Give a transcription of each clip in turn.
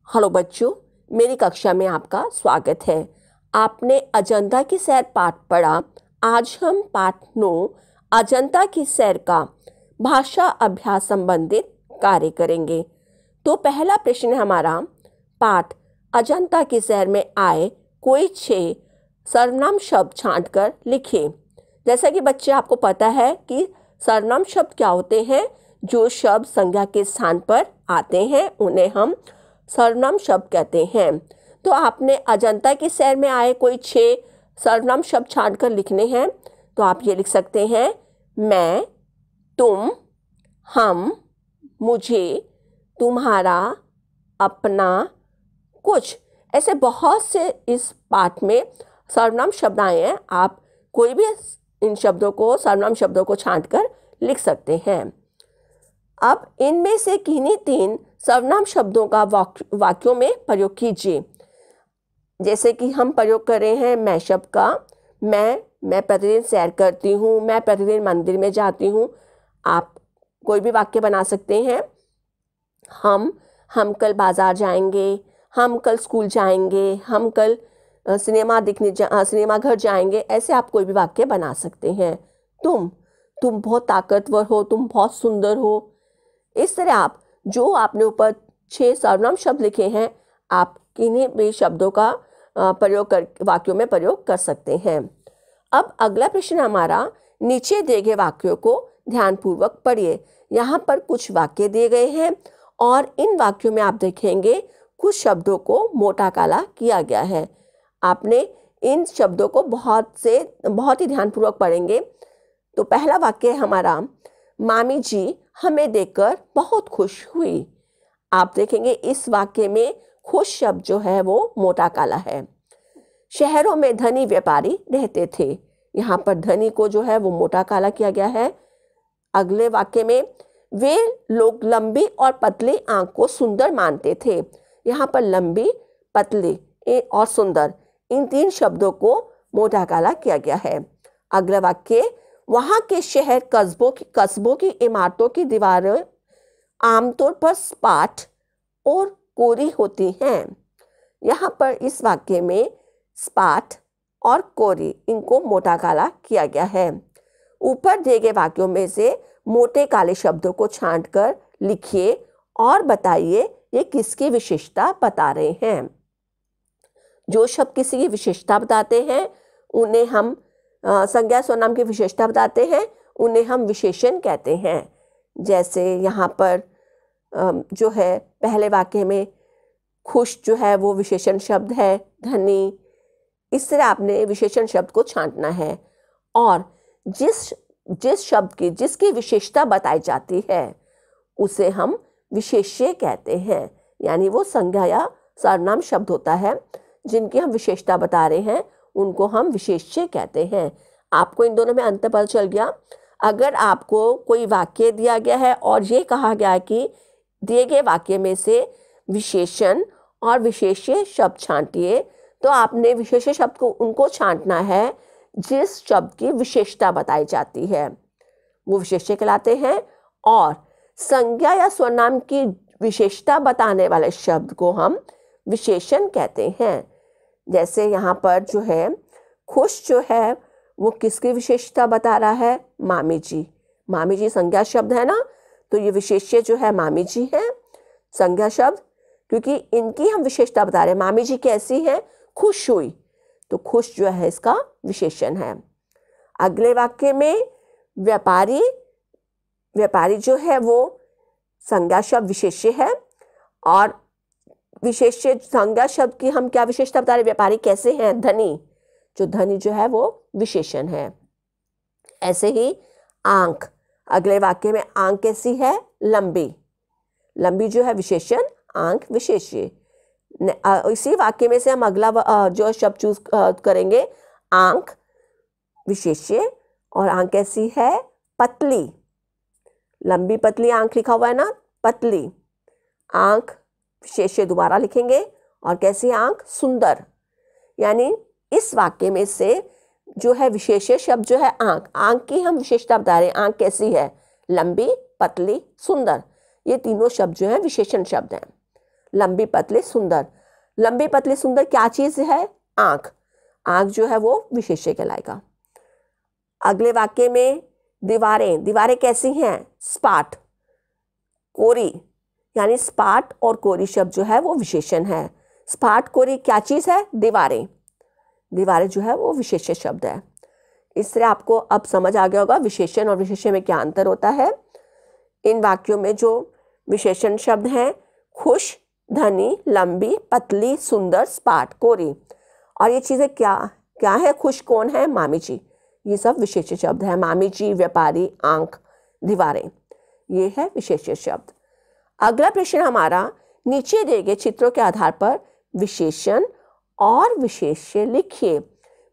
Hello बच्चों, मेरी कक्षा में आपका स्वागत है। आपने अजंता की सैर पाठ पढ़ा। आज हम पाठ 9 अजंता की सैर का भाषा अभ्यास संबंधित कार्य करेंगे। तो पहला प्रश्न है हमारा, पाठ अजंता की सैर में आए कोई 6 सर्वनाम शब्द छांटकर लिखें। जैसा कि बच्चे आपको पता है कि सर्वनाम शब्द क्या होते हैं। जो शब्द संज्ञा के स्थान पर आते हैं उन्हें हम सर्वनाम शब्द कहते हैं। तो आपने अजंता की सैर में आए कोई 6 सर्वनाम शब्द छांटकर लिखने हैं। तो आप ये लिख सकते हैं, मैं, तुम, हम, मुझे, तुम्हारा, अपना, कुछ। ऐसे बहुत से इस पाठ में सर्वनाम शब्द आए हैं। आप कोई भी इन शब्दों को, सर्वनाम शब्दों को छांटकर लिख सकते हैं। अब इनमें से किन्हीं 3 सर्वनाम शब्दों का वाक्यों में प्रयोग कीजिए। जैसे कि हम प्रयोग कर रहे हैं मैं शब्द का। मैं प्रतिदिन सैर करती हूँ, मैं प्रतिदिन मंदिर में जाती हूँ। आप कोई भी वाक्य बना सकते हैं। हम कल बाजार जाएंगे, हम कल स्कूल जाएंगे, हम कल सिनेमा घर जाएंगे। ऐसे आप कोई भी वाक्य बना सकते हैं। तुम बहुत ताकतवर हो, तुम बहुत सुंदर हो। इस तरह आप जो आपने ऊपर 6 सर्वनाम शब्द लिखे हैं, आप किन्हीं भी शब्दों का प्रयोग कर वाक्यों में प्रयोग कर सकते हैं। अब अगला प्रश्न हमारा, नीचे दिए गए वाक्यों को ध्यानपूर्वक पढ़िए। यहाँ पर कुछ वाक्य दिए गए हैं और इन वाक्यों में आप देखेंगे कुछ शब्दों को मोटा काला किया गया है। आपने इन शब्दों को बहुत ही ध्यानपूर्वक पढ़ेंगे। तो पहला वाक्य है हमारा, मामी जी हमें देखकर बहुत खुश हुई। आप देखेंगे इस वाक्य में खुश शब्द जो है वो मोटा काला है। शहरों में धनी व्यापारी रहते थे। यहाँ पर धनी को जो है वो मोटा काला किया गया है। अगले वाक्य में, वे लोग लंबी और पतली आंख को सुंदर मानते थे। यहाँ पर लंबी, पतली और सुंदर, इन 3 शब्दों को मोटा काला किया गया है। अगला वाक्य, वहां के शहर कस्बों की इमारतों की दीवारें आमतौर पर सपाट और कोरी होती हैं। यहाँ पर इस वाक्य में सपाट और कोरी, इनको मोटा काला किया गया है। ऊपर दिए गए वाक्यों में से मोटे काले शब्दों को छांटकर लिखिए और बताइए ये किसकी विशेषता बता रहे हैं। जो शब्द किसी की विशेषता बताते हैं उन्हें हम संज्ञा सर्वनाम की विशेषता बताते हैं, उन्हें हम विशेषण कहते हैं। जैसे यहाँ पर जो है पहले वाक्य में खुश जो है वो विशेषण शब्द है, धनी। इस तरह आपने विशेषण शब्द को छांटना है और जिस शब्द की जिसकी विशेषता बताई जाती है उसे हम विशेष्य कहते हैं। यानी वो संज्ञा या सर्वनाम शब्द होता है जिनकी हम विशेषता बता रहे हैं, उनको हम विशेष्य कहते हैं। आपको इन दोनों में अंतर पता चल गया। अगर आपको कोई वाक्य दिया गया है और ये कहा गया है कि दिए गए वाक्य में से विशेषण और विशेष्य शब्द छांटिए, तो आपने विशेष्य शब्द को उनको छांटना है जिस शब्द की विशेषता बताई जाती है, वो विशेष्य कहलाते हैं। और संज्ञा या स्वनाम की विशेषता बताने वाले शब्द को हम विशेषण कहते हैं। जैसे यहाँ पर जो है खुश जो है वो किसकी विशेषता बता रहा है, मामी जी। मामी जी संज्ञा शब्द है ना, तो ये विशेष्य जो है मामी जी है, संज्ञा शब्द, क्योंकि इनकी हम विशेषता बता रहे हैं। मामी जी कैसी है, खुश हुई, तो खुश जो है इसका विशेषण है। अगले वाक्य में व्यापारी जो है वो संज्ञा शब्द विशेष्य है और विशेष्य संज्ञा शब्द की हम क्या विशेषता बता रहे, व्यापारी कैसे हैं, धनी। जो धनी जो है वो विशेषण है। ऐसे ही आंख, अगले वाक्य में आंख कैसी है, लंबी जो है विशेषण, आंख विशेष्य। इसी वाक्य में से हम अगला जो शब्द चूज करेंगे, आंख विशेष्य और आंख कैसी है, पतली। लंबी पतली आंख लिखा हुआ है ना, पतली आंख विशेष्य दोबारा लिखेंगे और कैसी आंख, सुंदर। यानी इस वाक्य में से जो है विशेष्य शब्द जो है आंख की हम विशेषता बता रहे हैं। आंख कैसी है, लंबी, पतली, सुंदर। ये तीनों शब्द जो है विशेषण शब्द हैं। लंबी पतली सुंदर। लंबी पतली सुंदर क्या चीज है? आंख। आंख जो है वो विशेष्य कहलाएगा। अगले वाक्य में दीवारें, दीवारें कैसी हैं? सपाट। कोरी, यानी सपाट और कोरी शब्द जो है वो विशेषण है। सपाट कोरी क्या चीज है? दीवारें। दीवारें जो है वो विशेष्य शब्द है। इस तरह आपको अब समझ आ गया होगा विशेषण और विशेष्य में क्या अंतर होता है। इन वाक्यों में जो विशेषण शब्द हैं खुश, धनी, लंबी, पतली, सुंदर, सपाट, कोरी, और ये चीजें क्या क्या है? खुश कौन है? मामी जी। ये सब विशेष्य शब्द है। मामी जी, व्यापारी, आंख, दीवारें, ये है विशेष्य शब्द। अगला प्रश्न हमारा, नीचे दिए गए चित्रों के आधार पर विशेषण और विशेष्य लिखिए।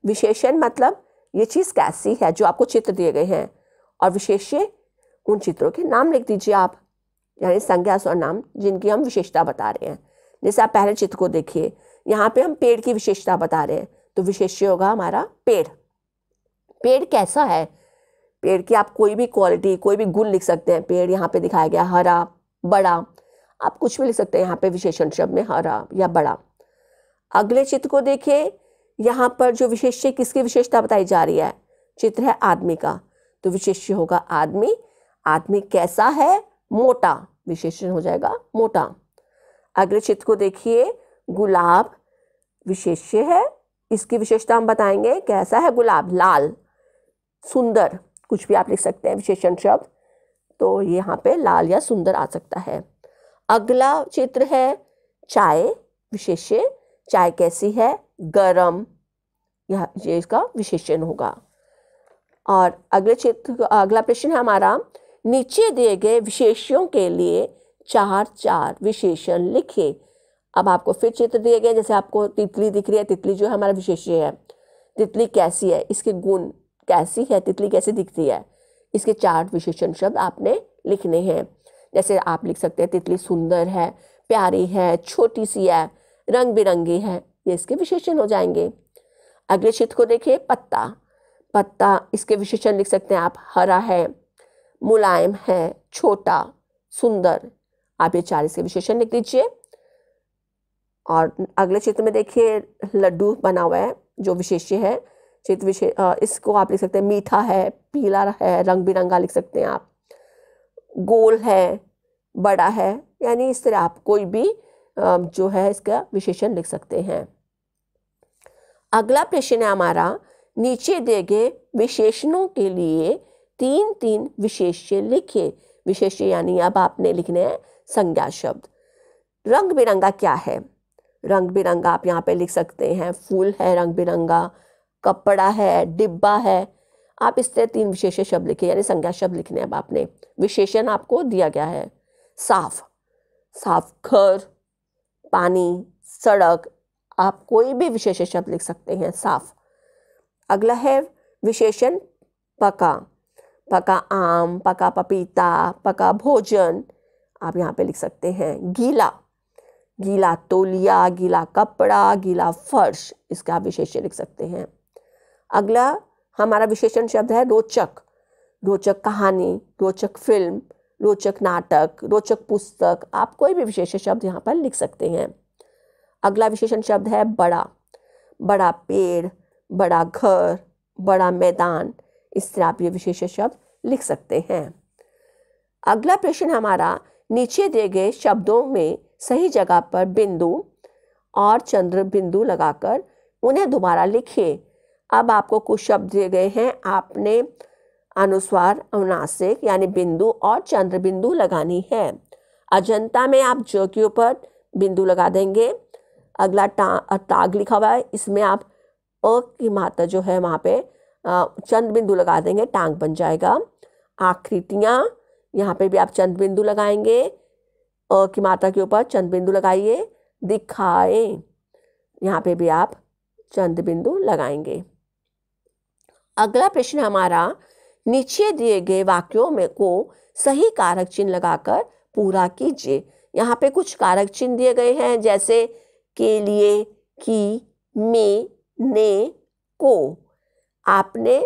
विशेषण मतलब ये चीज कैसी है जो आपको चित्र दिए गए हैं, और विशेष्य उन चित्रों के नाम लिख दीजिए आप, यानी संज्ञा सर्वनाम जिनकी हम विशेषता बता रहे हैं। जैसे आप पहले चित्र को देखिए, यहाँ पे हम पेड़ की विशेषता बता रहे हैं, तो विशेष्य होगा हमारा पेड़। पेड़ कैसा है? पेड़ की आप कोई भी क्वालिटी, कोई भी गुण लिख सकते हैं। पेड़ यहाँ पे दिखाया गया हरा, बड़ा, आप कुछ भी लिख सकते हैं यहाँ पे विशेषण शब्द में, हरा या बड़ा। अगले चित्र को देखिए, यहाँ पर जो विशेष्य किसकी विशेषता बताई जा रही है? चित्र है आदमी का, तो विशेष्य होगा आदमी। आदमी कैसा है? मोटा, विशेषण हो जाएगा मोटा। अगले चित्र को देखिए, गुलाब विशेष्य है, इसकी विशेषता हम बताएंगे। कैसा है गुलाब? लाल, सुंदर, कुछ भी आप लिख सकते हैं विशेषण शब्द, तो यहाँ पे लाल या सुंदर आ सकता है। अगला चित्र है चाय विशेष्य, चाय कैसी है? गरम, ये इसका विशेषण होगा। और अगले चित्र, अगला प्रश्न है हमारा, नीचे दिए गए विशेष्यों के लिए 4 विशेषण लिखिए। अब आपको फिर चित्र दिए गए, जैसे आपको तितली दिख रही है, तितली जो है हमारा विशेष्य है। तितली कैसी है? इसके गुण कैसी है? तितली कैसी दिखती है? इसके 4 विशेषण शब्द आपने लिखने हैं। जैसे आप लिख सकते हैं तितली सुंदर है, प्यारी है, छोटी सी है, रंग बिरंगी है, ये इसके विशेषण हो जाएंगे। अगले चित्र को देखिए, पत्ता। पत्ता, इसके विशेषण लिख सकते हैं आप, हरा है, मुलायम है, छोटा, सुंदर, आप ये 4 इसके विशेषण लिख दीजिए। और अगले चित्र में देखिए लड्डू बना हुआ है जो विशेष्य है। चित्र इसको आप लिख सकते हैं मीठा है, पीला है, रंग बिरंगा लिख सकते हैं आप, गोल है, बड़ा है, यानी इस तरह आप कोई भी जो है इसका विशेषण लिख सकते हैं। अगला प्रश्न है हमारा, नीचे दिए गए विशेषणों के लिए 3 विशेष्य लिखिए। विशेष्य यानी अब आपने लिखने हैं संज्ञा शब्द। रंग बिरंगा क्या है? रंग बिरंगा आप यहाँ पे लिख सकते हैं फूल है रंग बिरंगा, कपड़ा है, डिब्बा है, आप इस तरह 3 विशेष्य शब्द लिखिए, यानी संज्ञा शब्द लिखने हैं। अब आपने विशेषण आपको दिया गया है। साफ, साफ घर, पानी, सड़क, आप कोई भी विशेष्य शब्द लिख सकते हैं, साफ। अगला है विशेषण पका। पका आम, पका पपीता, पका भोजन, आप यहाँ पे लिख सकते हैं। गीला, गीला तौलिया, गीला कपड़ा, गीला फर्श, इसका आप विशेषण लिख सकते हैं। अगला हमारा विशेषण शब्द है रोचक। रोचक कहानी, रोचक फिल्म, रोचक नाटक, रोचक पुस्तक, आप कोई भी विशेषण शब्द यहाँ पर लिख सकते हैं। अगला विशेषण शब्द है बड़ा। बड़ा पेड़, बड़ा घर, बड़ा मैदान, इस तरह आप ये विशेषण शब्द लिख सकते हैं। अगला प्रश्न हमारा, नीचे दिए गए शब्दों में सही जगह पर बिंदु और चंद्र बिंदु लगाकर उन्हें दोबारा लिखिए। अब आपको कुछ शब्द दिए गए हैं, आपने अनुस्वार अनुनासिक यानी बिंदु और चंद्र बिंदु लगानी है। अजंता में आप ज के ऊपर बिंदु लगा देंगे। अगला टाग लिखा हुआ है, इसमें आप अ की मात्रा जो है वहाँ पे चंद्र बिंदु लगा देंगे, टांग बन जाएगा। आकृतियाँ, यहाँ पे भी आप चंद्र बिंदु लगाएंगे, अ की मात्रा के ऊपर चंद्र बिंदु लगाइए। दिखाए, यहाँ पे भी आप चंद्र बिंदु लगाएंगे। अगला प्रश्न हमारा, नीचे दिए गए वाक्यों में को सही कारक चिन्ह लगाकर पूरा कीजिए। यहाँ पे कुछ कारक चिन्ह दिए गए हैं, जैसे के लिए, की, में, ने, को। आपने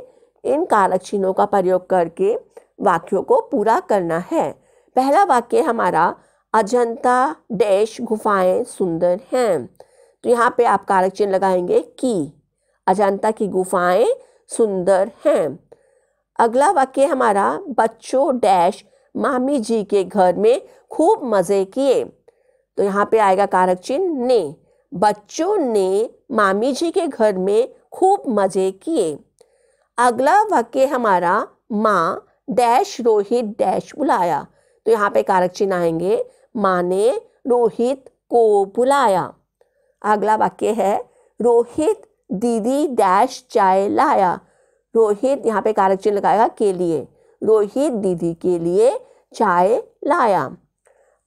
इन कारक चिन्हों का प्रयोग करके वाक्यों को पूरा करना है। पहला वाक्य हमारा, अजंता डैश गुफाएं सुंदर हैं। तो यहाँ पे आप कारक चिन्ह लगाएंगे की। अजंता की गुफाएं सुंदर हैं। अगला वाक्य हमारा, बच्चों डैश मामी जी के घर में खूब मजे किए। तो यहाँ पे आएगा कारक चिन्ह ने। बच्चों ने मामी जी के घर में खूब मजे किए। अगला वाक्य हमारा, माँ डैश रोहित डैश बुलाया। तो यहाँ पे कारक चिन्ह आएंगे, माँ ने रोहित को बुलाया। अगला वाक्य है, रोहित दीदी डैश चाय लाया। रोहित यहाँ पे कारक चिन्ह लगाएगा के लिए। रोहित दीदी के लिए चाय लाया।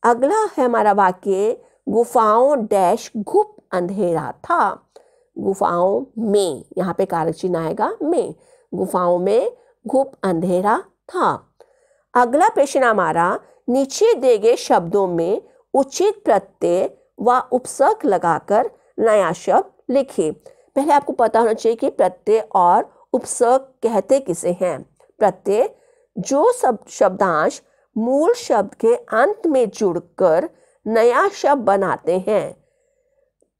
अगला है हमारा वाक्य, गुफाओं डैश घुप अंधेरा था। गुफाओं में, यहाँ पे कारक चिन्ह आएगा में। गुफाओं में घुप अंधेरा था। अगला प्रश्न हमारा, नीचे दिए गए शब्दों में उचित प्रत्यय व उपसर्ग लगाकर नया शब्द लिखिए। पहले आपको पता होना चाहिए कि प्रत्यय और उपसर्ग कहते किसे हैं। प्रत्यय जो शब्दांश मूल शब्द के अंत में जुड़कर नया शब्द बनाते हैं।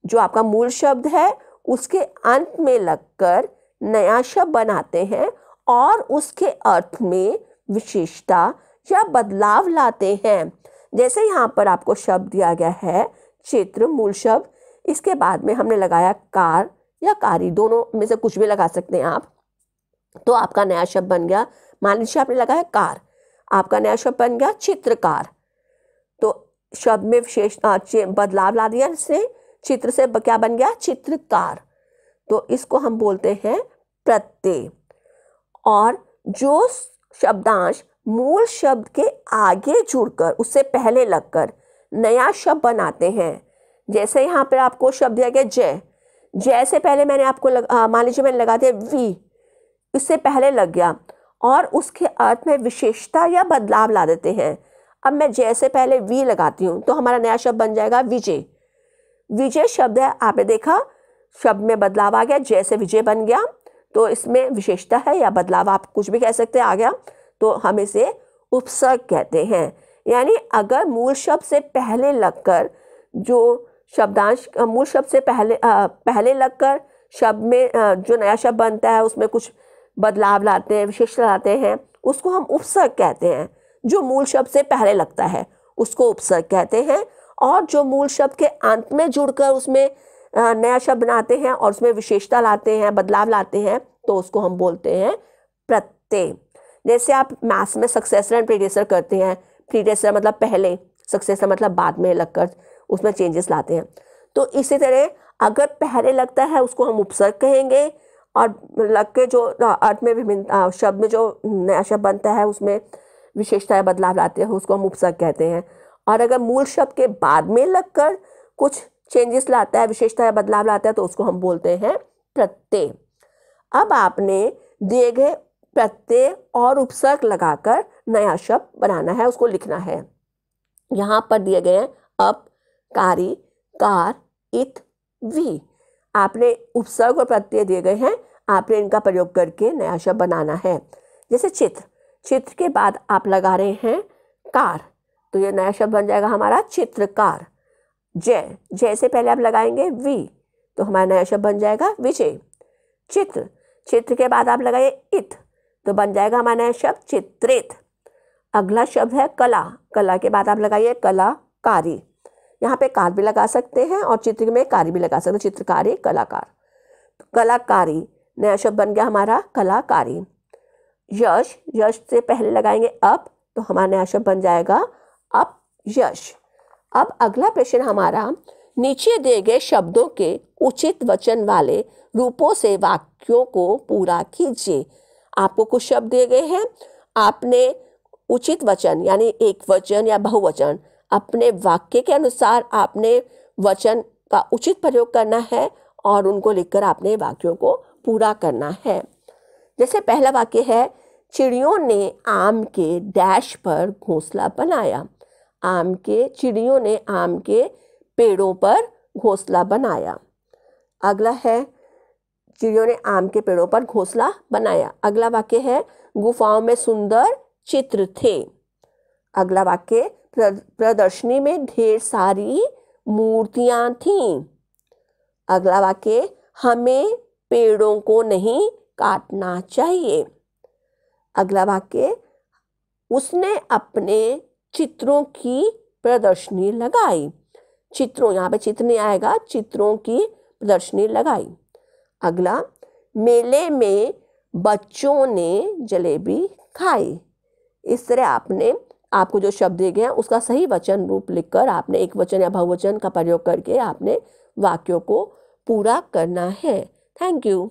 जो आपका मूल शब्द है उसके अंत में लगकर नया शब्द बनाते हैं और उसके अर्थ में विशेषता या बदलाव लाते हैं। जैसे यहाँ पर आपको शब्द दिया गया है चित्र, मूल शब्द, इसके बाद में हमने लगाया कार या कारी, दोनों में से कुछ भी लगा सकते हैं आप। तो आपका नया शब्द बन गया, मान लीजिए आपने लगाया कार, आपका नया शब्द बन गया चित्रकार। तो शब्द में विशेष बदलाव ला दिया इसने, चित्र से क्या बन गया चित्रकार। तो इसको हम बोलते हैं प्रत्यय। और जो शब्दांश मूल शब्द के आगे जुड़कर उससे पहले लगकर नया शब्द बनाते हैं। जैसे यहाँ पर आपको शब्द दिया गया जय, जय से पहले मैंने आपको मान लीजिए मैंने लगा दिया वी, इससे पहले लग गया और उसके अर्थ में विशेषता या बदलाव ला देते हैं। अब मैं जय से पहले वी लगाती हूँ तो हमारा नया शब्द बन जाएगा विजय। विजय शब्द है, आपने देखा शब्द में बदलाव आ गया, जय से विजय बन गया। तो इसमें विशेषता है या बदलाव, आप कुछ भी कह सकते हैं, आ गया। तो हम इसे उपसर्ग कहते हैं। यानी अगर मूल शब्द से पहले लगकर जो शब्दांश मूल शब्द से पहले लगकर शब्द में जो नया शब्द बनता है उसमें कुछ बदलाव लाते हैं, विशेषता लाते हैं, उसको हम उपसर्ग कहते हैं। जो मूल शब्द से पहले लगता है उसको उपसर्ग कहते हैं। और जो मूल शब्द के अंत में जुड़कर उसमें नया शब्द बनाते हैं और उसमें विशेषता लाते हैं, बदलाव लाते हैं, तो उसको हम बोलते हैं प्रत्यय। जैसे आप मैथ्स में सक्सेसर एंड प्रीडेसेसर करते हैं, प्रीडेसेसर मतलब पहले, सक्सेसर मतलब बाद में लगकर उसमें चेंजेस लाते हैं। तो इसी तरह अगर पहले लगता है उसको हम उपसर्ग कहेंगे और लग के जो अर्थ में विभिन्न शब्द में जो नया शब्द बनता है उसमें विशेषताएं बदलाव लाते हैं उसको हम उपसर्ग कहते हैं। और अगर मूल शब्द के बाद में लगकर कुछ चेंजेस लाता है, विशेषताएं बदलाव लाता है, तो उसको हम बोलते हैं प्रत्यय। अब आपने दिए गए प्रत्यय और उपसर्ग लगाकर नया शब्द बनाना है, उसको लिखना है। यहाँ पर दिए गए हैं अप, कारी, कार, इत, वी। आपने उपसर्ग और प्रत्यय दिए गए हैं, आपने इनका प्रयोग करके नया शब्द बनाना है। जैसे चित्र, चित्र के बाद आप लगा रहे हैं कार, तो ये नया शब्द बन जाएगा हमारा चित्रकार। जय, जय से पहले आप लगाएंगे वी, तो हमारा नया शब्द बन जाएगा विजय। चित्र, चित्र के बाद आप लगाइए इत, तो बन जाएगा हमारा नया शब्द चित्रित। अगला शब्द है कला, कला के बाद आप लगाइए कलाकारी। यहाँ पे कार भी लगा सकते हैं और चित्र में कारी भी लगा सकते हैं, चित्रकारी, कलाकार। तो कलाकारी नया शब्द बन गया हमारा कलाकारी। यश, यश से पहले लगाएंगे अप, तो हमारा नया शब्द बन जाएगा अपयश। अब अगला प्रश्न हमारा, नीचे दिए गए शब्दों के उचित वचन वाले रूपों से वाक्यों को पूरा कीजिए। आपको कुछ शब्द दिए गए हैं, आपने उचित वचन यानी एक वचन या बहुवचन अपने वाक्य के अनुसार आपने वचन का उचित प्रयोग करना है और उनको लिखकर आपने वाक्यों को पूरा करना है। जैसे पहला वाक्य है, चिड़ियों ने आम के डैश पर घोंसला बनाया। चिड़ियों ने आम के पेड़ों पर घोंसला बनाया। अगला है, चिड़ियों ने आम के पेड़ों पर घोंसला बनाया। अगला वाक्य है, गुफाओं में सुंदर चित्र थे। अगला वाक्य, प्रदर्शनी में ढेर सारी मूर्तियां थीं। अगला वाक्य, हमें पेड़ों को नहीं काटना चाहिए। अगला वाक्य, उसने अपने चित्रों की प्रदर्शनी लगाई। चित्रों, यहाँ पे चित्र नहीं आएगा, चित्रों की प्रदर्शनी लगाई। अगला, मेले में बच्चों ने जलेबी खाई। इस तरह आपको जो शब्द दिए गए हैं उसका सही वचन रूप लिखकर आपने एक वचन या बहुवचन का प्रयोग करके आपने वाक्यों को पूरा करना है। Thank you.